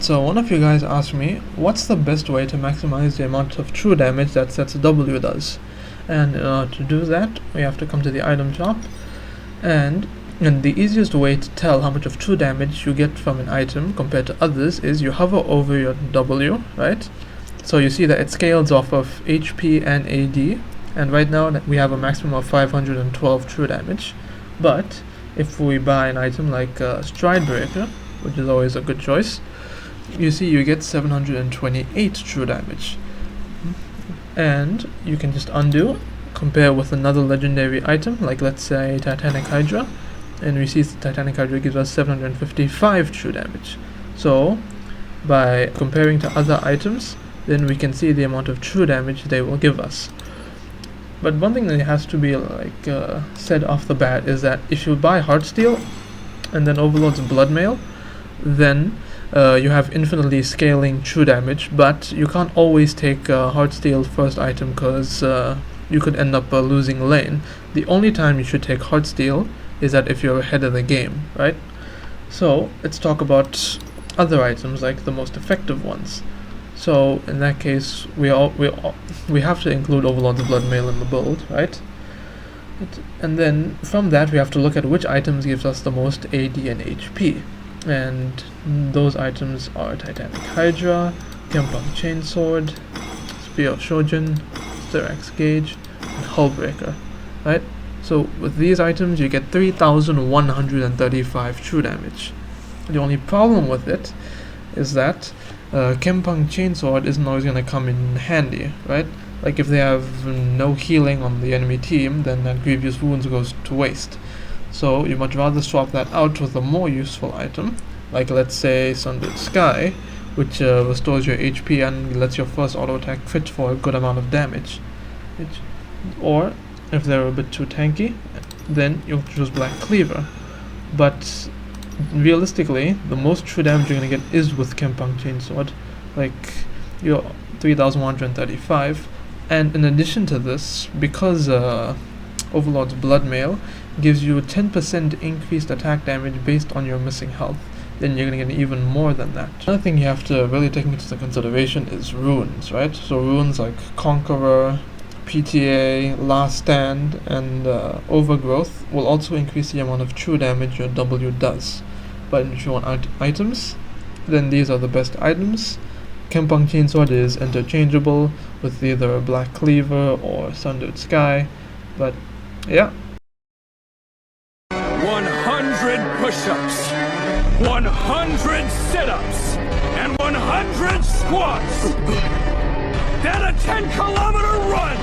So one of you guys asked me, what's the best way to maximize the amount of true damage that sets W does? And in order to do that, we have to come to the item shop, and the easiest way to tell how much of true damage you get from an item compared to others is you hover over your W, right? So you see that it scales off of HP and AD, and right now we have a maximum of 512 true damage. But if we buy an item like Stride Breaker, which is always a good choice, you see you get 728 true damage. And you can just undo, compare with another legendary item, like let's say Titanic Hydra, and we see Titanic Hydra gives us 755 true damage. So by comparing to other items, then we can see the amount of true damage they will give us. But one thing that has to be said off the bat is that if you buy Heartsteel and then Overlord's Bloodmail, then you have infinitely scaling true damage, but you can't always take Heartsteel first item because you could end up losing lane. The only time you should take Heartsteel is that if you're ahead of the game, right? So let's talk about other items, like the most effective ones. So in that case, we have to include Overlord's Bloodmail in the build, right? And then from that we have to look at which items gives us the most AD and HP. And those items are Titanic Hydra, Kempang Chainsword, Spear of Shojin, Styrax Gauge, and Hullbreaker, right? So with these items you get 3,135 true damage. The only problem with it is that Kempang Chainsword isn't always going to come in handy, right? Like if they have no healing on the enemy team, then that Grievous Wounds goes to waste. So you much rather swap that out with a more useful item, like let's say Sundered Sky, which restores your HP and lets your first auto attack crit for a good amount of damage. Or if they're a bit too tanky, then you'll choose Black Cleaver. But realistically, the most true damage you're going to get is with Kempang Chainsword, like your 3,135. And in addition to this, because Overlord's Bloodmail gives you 10% increased attack damage based on your missing health, then you're going to get even more than that. Another thing you have to really take into consideration is runes, right? So runes like Conqueror, PTA, Last Stand, and Overgrowth will also increase the amount of true damage your W does. But if you want items, then these are the best items. Kempang Chainsword is interchangeable with either Black Cleaver or Sundered Sky, but yeah. 100 push-ups, 100 sit-ups, and 100 squats. Then a 10-kilometer run.